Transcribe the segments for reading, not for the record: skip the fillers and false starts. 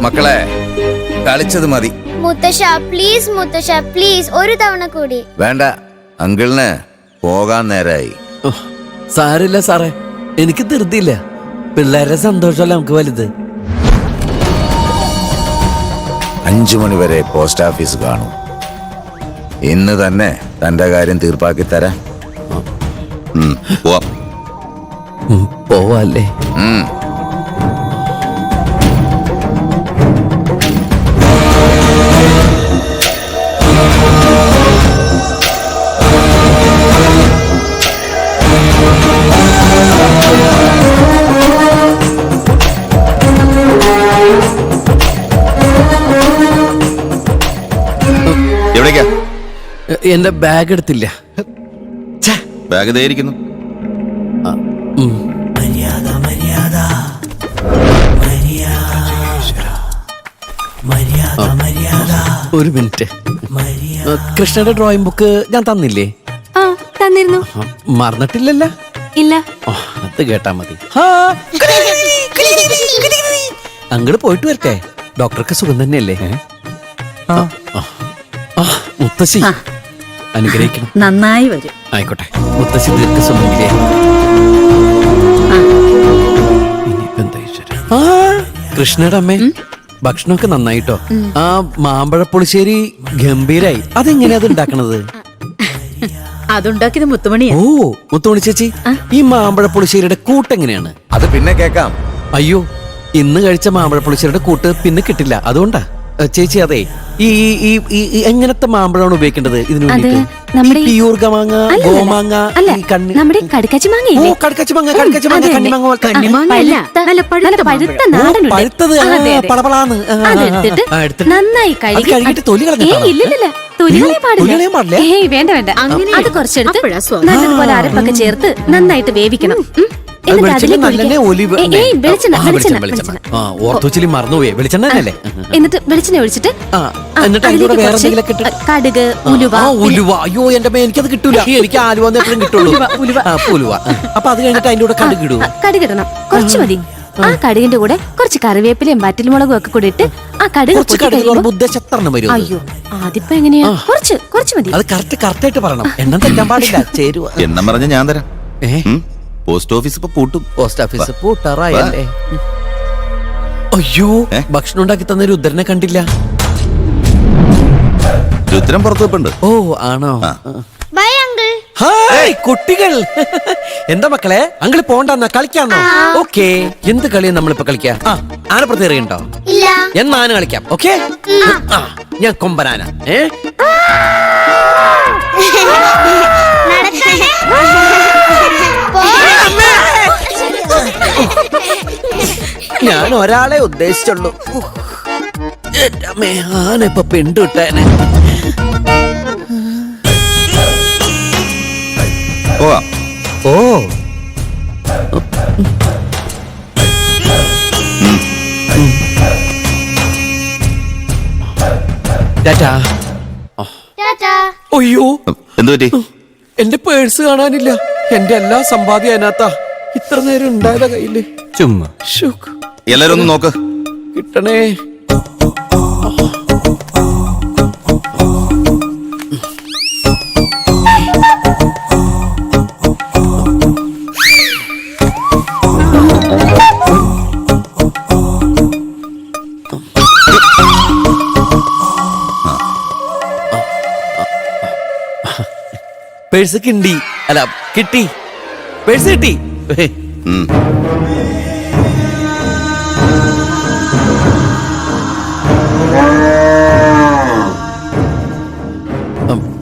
മക്കളെ കളിച്ചത് മതി. മുത്തശ്ശ പ്ലീസ് ഒരു തവണ കൂടി. വേണ്ട, അങ്കിളിന് പോകാൻ നേരായി. സാരില്ല സാറേ, എനിക്ക് ധൃതിയില്ല. പിള്ളേരുടെ സന്തോഷമല്ല നമുക്ക് വലുത്. 5 മണി വരെ പോസ്റ്റ് ഓഫീസ് കാണും. ഇന്ന് തന്നെ തന്റെ കാര്യം തീർപ്പാക്കി തരാം. പോവാല്ലേ? എവിടേക്കാ? എന്റെ ബാഗ് എടുത്തില്ല. ബാഗ് ധരിക്കുന്നു. ഒരു മിനിറ്റ്. കൃഷ്ണയുടെ ഡ്രോയിങ് ബുക്ക് ഞാൻ തന്നില്ലേ? തന്നിരുന്നു. മറന്നിട്ടില്ലല്ലോ? ഇല്ല. അത് കേട്ടാ മതി. അങ്ങോട്ട് പോയിട്ട് വരട്ടെ. ഡോക്ടർക്ക് സുഖം തന്നെയല്ലേ? മുത്തശ്ശി അനുഗ്രഹിക്കണം. നന്നായി വരും. ആയിക്കോട്ടെ. മുത്തശ്ശി ദീർഘസുമംഗലിയെ. കൃഷ്ണയുടെ അമ്മേ, ഭക്ഷണമൊക്കെ നന്നായിട്ടോ. ആ മാമ്പഴ പുളിശ്ശേരി ഗംഭീരായി. അതെങ്ങനെയാ അത് ഉണ്ടാക്കണത്? അതുണ്ടാക്കിയത് മുത്തുമണിയാ. ഓ, മുത്തുമണി ചേച്ചി, ഈ മാമ്പഴ പുളിശ്ശേരിയുടെ കൂട്ടെങ്ങനെയാണ്? അത് പിന്നെ കേക്കാം. അയ്യോ, ഇന്ന് കഴിച്ച മാമ്പഴ പുളിശ്ശേരിയുടെ കൂട്ട് പിന്നെ കിട്ടില്ല. അതുകൊണ്ടാ ചേച്ചി. അതെ, ഈ എങ്ങനത്തെ മാമ്പഴമാണ് ഉപയോഗിക്കേണ്ടത് ഇതിനു വേണ്ടിട്ട്? പ്യൂർ മാങ്ങ, ഗോമാങ്ങ, നമ്മുടെ കടുക്കാച്ചി മാങ്ങ. പഴുത്തത് പളപളാന്ന് നന്നായി കഴുകിട്ട് തൊലി കളഞ്ഞില്ല. വേണ്ട വേണ്ട, അത് കുറച്ചെടുത്ത് നല്ലതുപോലെ അരപ്പൊക്കെ ചേർത്ത് നന്നായിട്ട് വേവിക്കണം. എന്നിട്ട് വെളിച്ചെണ്ണ ഒഴിച്ചിട്ട് കടുക്, ഉലുവ. അയ്യോ എന്റെ എനിക്കത് കിട്ടൂല. എനിക്ക് ആലുവ കിട്ടുള്ളൂ. അപ്പൊ അത് കഴിഞ്ഞിട്ട് അതിന്റെ കൂടെ കടുകിടും. കടുകിടണം, കുറച്ച് മതി. ആ കടുകിന്റെ കൂടെ കുറച്ച് കറിവേപ്പിലയും വറ്റൽമുളകും ഒക്കെ കൂടി ഇട്ട് ആ കടുക്. അയ്യോ, അതിപ്പോ എങ്ങനെയാ? കുറച്ച് മതി. അത് കറക്റ്റ് ആയിട്ട് പറയണം. എണ്ണം തെറ്റാൻ പാടില്ല. ചേരുവ എണ്ണം പറഞ്ഞ ഞാൻ തരാം. പോസ്റ്റ് ഓഫീസ് ഇപ്പൊ പൂട്ടും. പോസ്റ്റ് ഓഫീസ് പൂട്ടാറായല്ലേ? അയ്യോ, ഭക്ഷണം ഉണ്ടാക്കി തന്ന രുദ്രനെ കണ്ടില്ല. രുദ്രൻ പുറത്തു വെപ്പുണ്ട്. ഓ, ആണോ? Bye uncle. ഹായ് കുട്ടികൾ. എന്താ മക്കളെ, അങ്കിള് പോണ്ടെന്നാ? കളിക്കാന്നോ? ഓക്കെ. എന്ത് കളിയാ നമ്മളിപ്പോ കളിക്കാ? ആനപ്പുറത്ത് എറിയുണ്ടോ? ഇല്ല. എന്നാ ആന കളിക്കാം. ഓക്കെ. ഞാൻ കൊമ്പനാന. ഞാൻ ഒരാളെ ഉദ്ദേശിച്ചുള്ളൂ. ആന ഇപ്പൊ പെണ്ടുവിട്ടേനെ. ഓ, അയ്യോ, എന്തുപറ്റി? എന്റെ പേഴ്സ് കാണാനില്ല. എന്റെ എല്ലാ സമ്പാദ്യം അതിനകത്താ. ഇത്ര നേരം ഉണ്ടായതാ കയ്യില്. ചുമ്മാ എല്ലാരും ഒന്ന് നോക്ക്. കിട്ടണേ. പേഴ്സ് കിണ്ടി അല്ല കിട്ടി. പേഴ്സ് കിട്ടി.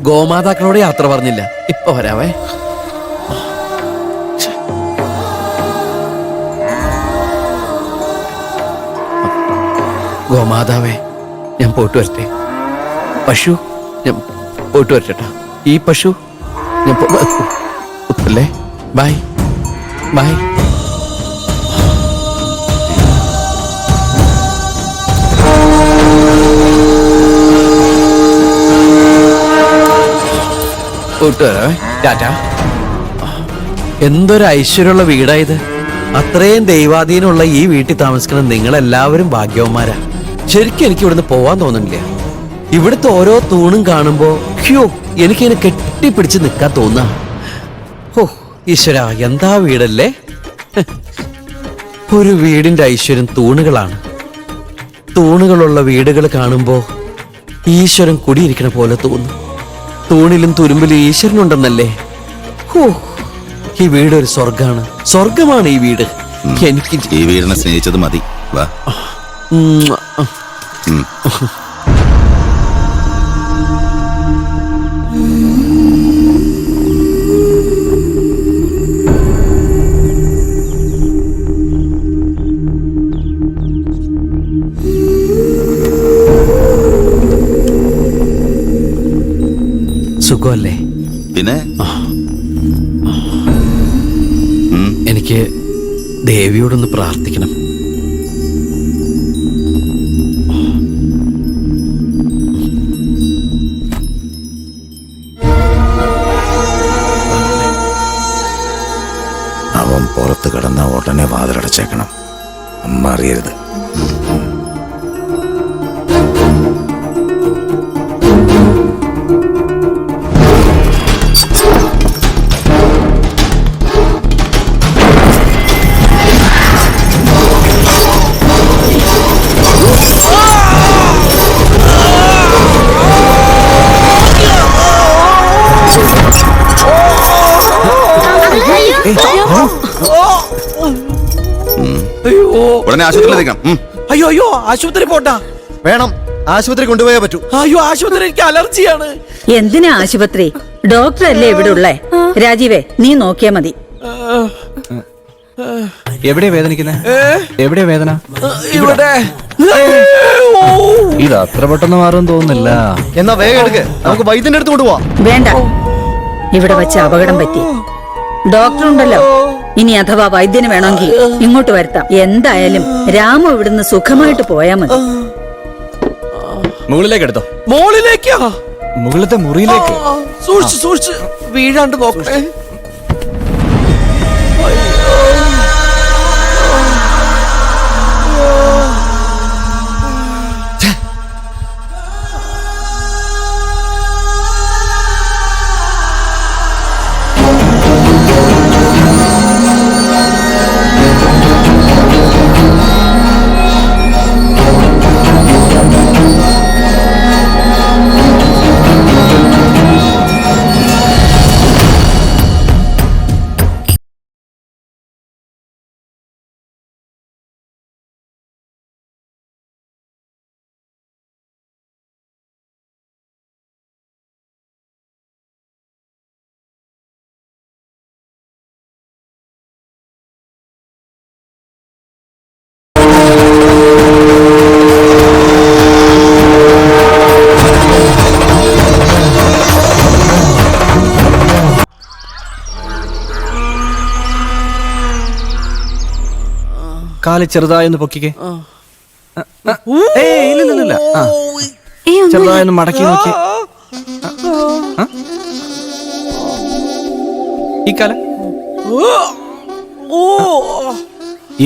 ഗോമാതാക്കളോട് യാത്ര പറഞ്ഞില്ല. ഇപ്പൊ വരാവേ. ഗോമാതാവേ, ഞാൻ പോയിട്ട് വരട്ടെ. പശു, ഞാൻ പോയിട്ട് വരട്ടെ. ഈ പശു ഞാൻ അല്ലേ. Bye bye. പോയിട്ട് വരാവേ. ടാറ്റ. എന്തൊരു ഐശ്വര്യമുള്ള വീടായത്. അത്രയും ദൈവാധീനമുള്ള ഈ വീട്ടിൽ താമസിക്കുന്ന നിങ്ങളെല്ലാവരും ഭാഗ്യവന്മാരാ. ശരിക്കും എനിക്ക് ഇവിടുന്ന് പോവാൻ തോന്നുന്നില്ല. ഇവിടുത്തെ ഓരോ തൂണും കാണുമ്പോ ഹ്യോ എനിക്കിങ്ങനെ കെട്ടിപ്പിടിച്ച് നിൽക്കാൻ തോന്നാ. ഓ ഈശ്വര, എന്താ വീടല്ലേ. ഒരു വീടിന്റെ ഐശ്വര്യം തൂണുകളാണ്. തൂണുകളുള്ള വീടുകൾ കാണുമ്പോ ഈശ്വരൻ കുടിയിരിക്കണ പോലെ തോന്നും. തൂണിലും തുരുമ്പിലും ഈശ്വരനുണ്ടെന്നല്ലേ. ഓ ഈ വീട് ഒരു സ്വർഗാണ്. സ്വർഗമാണ് ഈ വീട്. എനിക്ക് ഈ വീടിനെ സ്നേഹിച്ചത് മതി. വാ. സുഖമല്ലേ? പിന്നെ എനിക്ക് ദേവിയോടൊന്ന് പ്രാർത്ഥിക്കണം. അവൻ പുറത്ത് കിടന്ന ഉടനെ വാതിലടച്ചേക്കണം. അമ്മ അറിയരുത്. ഉടനെ ആശുപത്രിയിലെത്തിക്കാം. അയ്യോ അയ്യോ, ആശുപത്രി പോട്ടാ. വേണം, ആശുപത്രി കൊണ്ടുപോയേ പറ്റൂ. അയ്യോ ആശുപത്രി, എനിക്ക് അലർജിയാണ്. എന്തിനാ ആശുപത്രി? ഡോക്ടർ അല്ലേ ഇവിടെ ഉള്ളേ? രാജീവേ, നീ നോക്കിയാ മതി. എവിടെയാ വേദനിക്കുന്നേ? എവിടെയാ വേദന? ഇവിടെ. ഇത് അത്ര പെട്ടെന്ന് മാറും തോന്നുന്നില്ല. എന്നാ വേഗം എടുക്ക്, നമുക്ക് വൈദ്യന്റെ അടുത്ത് കൊണ്ടുപോവാ. വേണ്ട, ഇവിടെ വെച്ച് അപകടം പറ്റി. ഡോക്ടർ ഉണ്ടല്ലോ. ഇനി അഥവാ വൈദ്യന് വേണമെങ്കിൽ ഇങ്ങോട്ട് വരുത്താം. എന്തായാലും രാമു ഇവിടുന്ന് സുഖമായിട്ട് പോയാ മതി. മുകളിലേക്ക് എടുത്തോ. മോളിലേക്കാ? മുകളിലത്തെ മുറിയിലേക്ക്. സൂക്ഷിച്ച് സൂക്ഷിച്ച് വീഴാണ്ട് നോക്കട്ടെ. കാല് ചെറുതായൊന്ന് പൊക്കിക്കേ. ഇല്ല, ചെറുതായൊന്ന് മടക്കി നോക്കി. ഈ കാല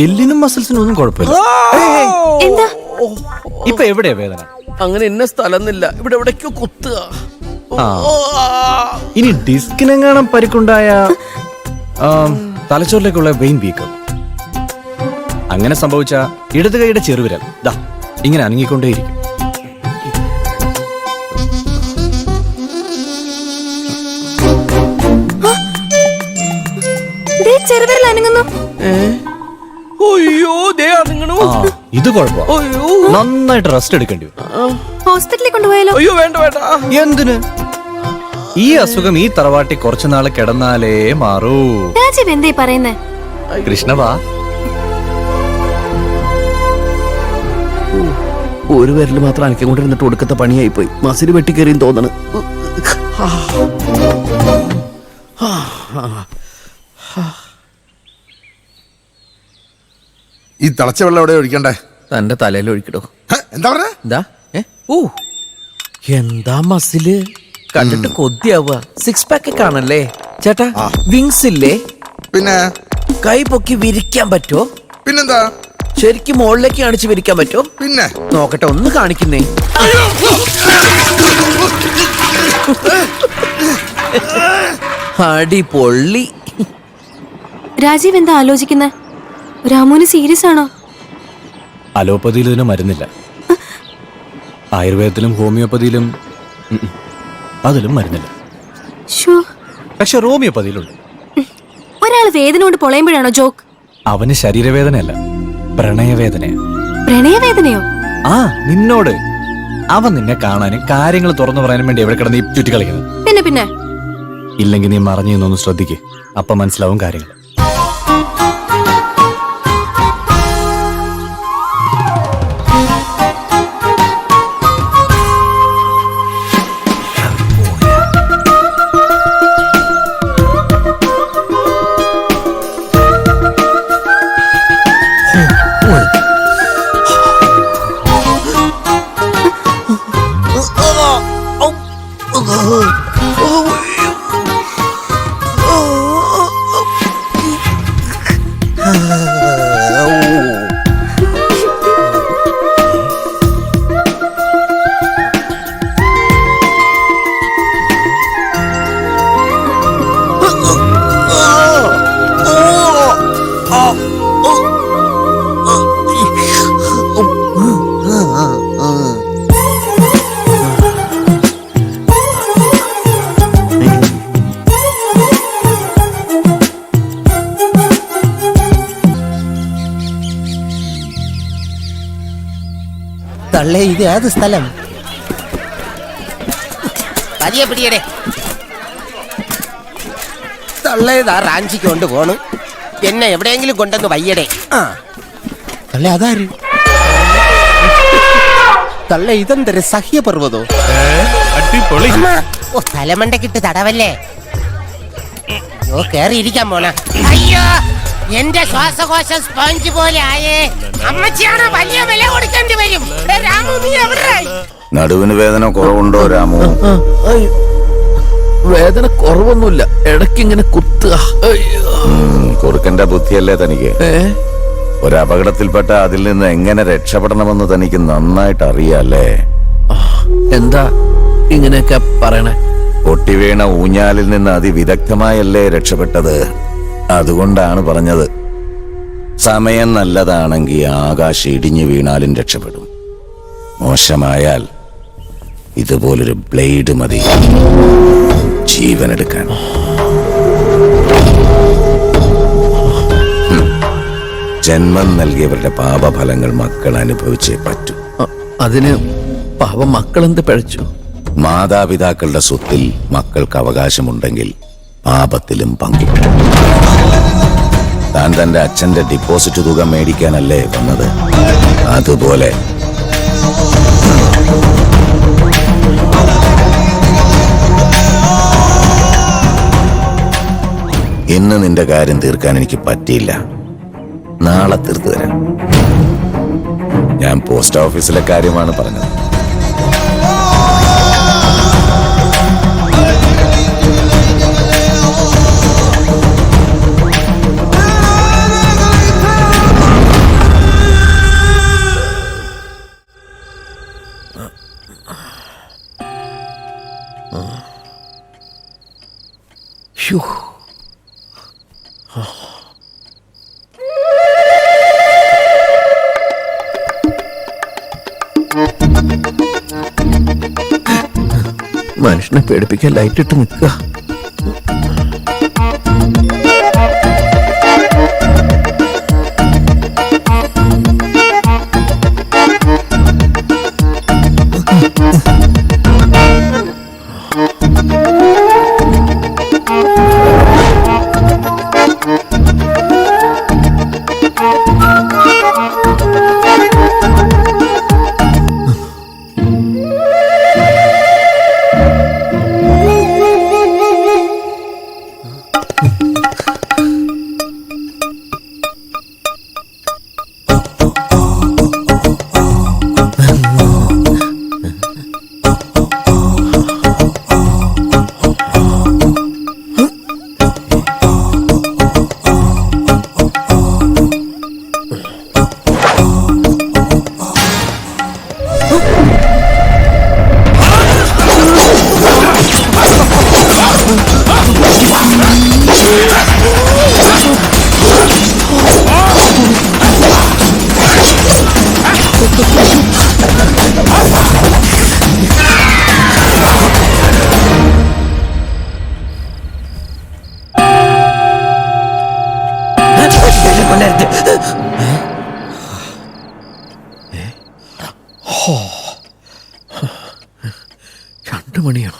എല്ലിനും മസിൽസിനും ഒന്നും കുഴപ്പമില്ല. എന്താ ഇപ്പൊ എവിടെയാ വേദന? അങ്ങനെ എന്നെ സ്ഥലന്നില്ല, ഇവിടെ എവിടേക്കോ കുത്തുക. ഇനി ഡിസ്കിനെങ്ങാനും പരിക്കുണ്ടായ തലച്ചോറിലേക്കുള്ള വെയിൻ വീക്കം. അങ്ങനെ സംഭവിച്ച ഇടത് കൈയുടെ ചെറുവിരൽ ദാ ഇങ്ങനെ അനങ്ങിക്കൊണ്ടേയിരിക്കും. ചെറുവിരൽ അനങ്ങുന്നു. അയ്യോ ദേ അനങ്ങണു. ഇത് കുഴപ്പം. നന്നായിട്ട് റെസ്റ്റ് എടുക്കേണ്ടി വരും. ഹോസ്പിറ്റലിൽ കൊണ്ടുപോയാലോ? അയ്യോ വേണ്ട വേണ്ട. എന്തിന്? ഈ അസുഖം ഈ തറവാട്ടി കുറച്ചുനാള് കിടന്നാലേ മാറൂ. രാജീവ് എന്തേ പറയുന്നേ? കൃഷ്ണവാ. ഒരു വിരല് മാത്രം അനക്കൊണ്ടിരുന്നിട്ട് ഒടുക്കത്തെ പണിയായി പോയി. മസിൽ വെട്ടിക്കേറിയും തോന്നണ്. ഈ തിളച്ച വെള്ളം എവിടെ ഒഴിക്കണ്ടേ? തന്റെ തലയിൽ ഒഴിക്കടോ. എന്താ പറഞ്ഞ? എന്താ? എന്താ മസില് കണ്ടിട്ട് കൊതിയാവുക. സിക്സ് പാക്ക് കാണല്ലേ ചേട്ടാ? വിങ്സ് ഇല്ലേ? പിന്നെ കൈ പൊക്കി വിരിക്കാൻ പറ്റോ? പിന്നെന്താ? ശരിക്കും മുകളിലേക്ക് കാണിച്ച് വിരിക്കാൻ പറ്റോ? പിന്നെ നോക്കട്ടെ, ഒന്ന് കാണിക്കുന്നേ. അടിപൊളി. രാജീവ് എന്താ ആലോചിക്കുന്നെ? രാമുവിന് സീരിയസ് ആണോ? അലോപ്പതിയിൽ ഇതിന് മരുന്നില്ല. ആയുർവേദത്തിലും ഹോമിയോപ്പതിയിലും അതിലും മരുന്നില്ല. ശോ, പക്ഷെ ഹോമിയോപ്പതിയിലുണ്ട്. ഒരാൾ വേദന കൊണ്ട് പൊളയുമ്പോഴാണോ ജോക്ക്? അവന് ശരീരവേദനയല്ല, പ്രണയവേദനയാ. പ്രണയവേദനയോ? ആ, നിന്നോട്. അവൻ നിന്നെ കാണാനും കാര്യങ്ങൾ തുറന്നു പറയാനും വേണ്ടി എവിടെ കിടന്ന് ഈ ചുറ്റി കളിക്കുന്നത്. പിന്നെ ഇല്ലെങ്കിൽ നീ മറഞ്ഞു നിന്നൊന്ന് ശ്രദ്ധിക്കേ, അപ്പൊ മനസ്സിലാവും കാര്യങ്ങൾ. തള്ളേ, ഇത് ഏത് സ്ഥലം? പതിയെ പിടിയടേ. തള്ളേതാ റാഞ്ചിക്ക് കൊണ്ട് പോണു. എന്നെ എവിടെയെങ്കിലും കൊണ്ടെന്ന് വയ്യടേ. ആ തള്ളേ, അതാര്? തള്ളേ, ഇതെന്തൊരു സഹ്യപർവ്വതോ? ഓ, തലമണ്ടക്കിട്ട് തടവല്ലേ. ഓ, കേറിയിരിക്കാൻ പോണ. അയ്യോ, എന്റെ ശ്വാസകോശം സ്പോഞ്ച് പോലെ ആയേ. അമ്മച്ചിയാണ് വലിയ വില കൊടുക്കേണ്ടി വരും. രാമു, നീ എവിടെയായി? നടുവിന് വേദന കുറവുണ്ടോ രാമു? വേദന കുറവൊന്നുമില്ല, ഇടയ്ക്കിങ്ങനെ കുത്തുക. കുറുക്കന്റെ ബുദ്ധിയല്ലേ തനിക്ക്? ഒരപകടത്തിൽപ്പെട്ട അതിൽ നിന്ന് എങ്ങനെ രക്ഷപ്പെടണമെന്ന് തനിക്ക് നന്നായിട്ട് അറിയാല്ലേ? എന്താ ഇങ്ങനെയൊക്കെ പറയണേ? പൊട്ടിവീണ ഊഞ്ഞാലിൽ നിന്ന് അതിവിദഗ്ധമായല്ലേ രക്ഷപ്പെട്ടത്? അതുകൊണ്ടാണ് പറഞ്ഞത്, സമയം നല്ലതാണെങ്കിൽ ആകാശം ഇടിഞ്ഞു വീണാലും രക്ഷപ്പെടും. മോശമായാൽ ഇതുപോലൊരു ബ്ലേഡ് മതി ജീവനെടുക്കാൻ. ജന്മം നൽകിയവരുടെ പാപഫലങ്ങൾ മക്കൾ അനുഭവിച്ചേ പറ്റൂ. അതിന് പാവം മക്കളെന്ത് പഴച്ചു? മാതാപിതാക്കളുടെ സ്വത്തിൽ മക്കൾക്ക് അവകാശമുണ്ടെങ്കിൽ പാപത്തിലും പങ്കിട്ടു. താൻ തന്റെ അച്ഛന്റെ ഡിപ്പോസിറ്റ് തുക മേടിക്കാനല്ലേ വന്നത്? അതുപോലെ ഇന്ന് നിന്റെ കാര്യം തീർക്കാൻ എനിക്ക് പറ്റിയില്ല, നാളെ തീർത്തു തരാം. ഞാൻ പോസ്റ്റ് ഓഫീസിലെ കാര്യമാണ് പറഞ്ഞത്. മനുഷ്യനെ പേടിപ്പിക്കാൻ ലൈറ്റ് ഇട്ട് നിൽക്കുക. രണ്ടു മണിയോ?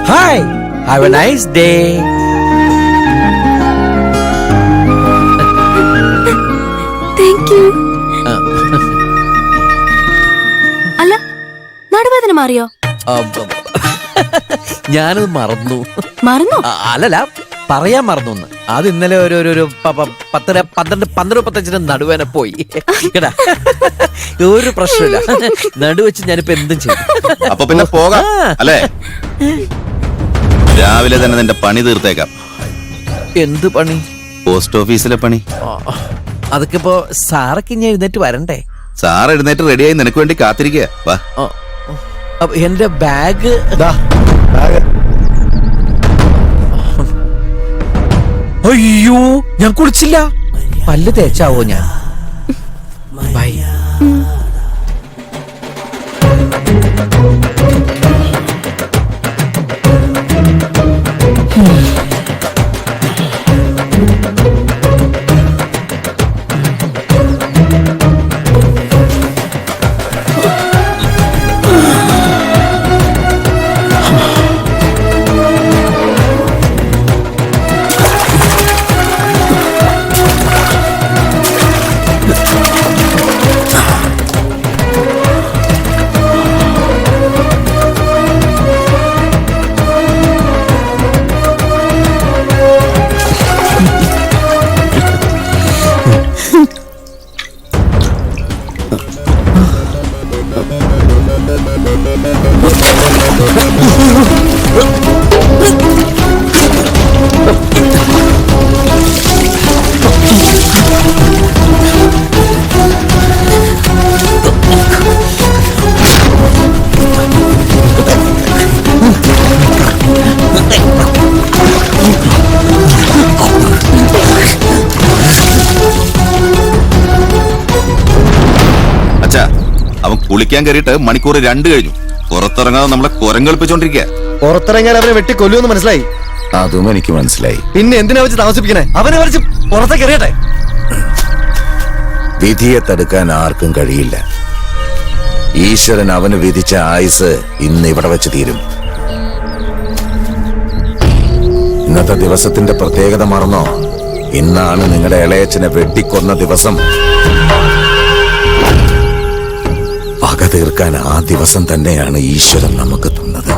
Hi, have a nice day. Thank you. അല്ല, നടുവേദന മാറിയോ? ഞാനത് മറന്നു. മറന്നോ? അല്ലല്ല, പറയാൻ മറന്നു. അത് ഇന്നലെ ഒരു 12-15 നടുവേന പോയി കേട്ടാ. ഒരു പ്രശ്നമില്ല, നടുവെച്ച് ഞാനിപ്പോ എന്തും ചെയ്യും. അപ്പൊ പിന്നെ പോകാം അല്ലേ? രാവിലെ തന്നെ നിന്റെ പണി തീർത്തേക്കാം. എന്ത് പണി? പോസ്റ്റ് ഓഫീസിലെ പണി. അതൊക്കെ ഇപ്പോ സാറൊക്കെ ഇനി എഴുന്നേറ്റ് വരണ്ടേ? സാർ എഴുന്നേറ്റ് റെഡിയായി നിനക്ക് വേണ്ടി കാത്തിരിക്കുക. വാ. എന്റെ ബാഗ്. അയ്യോ, ഞാൻ കുളിച്ചില്ല. പല്ല് തേച്ചാവോ ഞാൻ? ബൈ. അച്ഛാ, അവൻ കുളിക്കാൻ കയറിയിട്ട് മണിക്കൂർ 2 കഴിഞ്ഞു. പുറത്തിറങ്ങാതെ നമ്മളെ കുരങ്ങളിപ്പിച്ചോണ്ടിരിക്കുക. പുറത്തിറങ്ങിയാൽ അവനെ വെട്ടി കൊല്ലുമെന്ന് മനസ്സിലായി. അതും എനിക്ക് മനസ്സിലായി. പിന്നെ എന്തിനാ വെച്ച് താമസിപ്പിക്കണേ? അവനെ വരച്ച് പുറത്തേക്ക് എറിയട്ടെ. വിധിയെ തടുക്കാൻ ആർക്കും കഴിയില്ല. ഈശ്വരൻ അവന് വിധിച്ച ആയുസ് ഇന്ന് ഇവിടെ വെച്ച് തീരും. ഇന്നത്തെ ദിവസത്തിന്റെ പ്രത്യേകത മറന്നോ? ഇന്നാണ് നിങ്ങളുടെ ഇളയച്ചനെ വെട്ടിക്കൊന്ന ദിവസം. പക തീർക്കാൻ ആ ദിവസം തന്നെയാണ് ഈശ്വരൻ നമുക്ക് തന്നത്.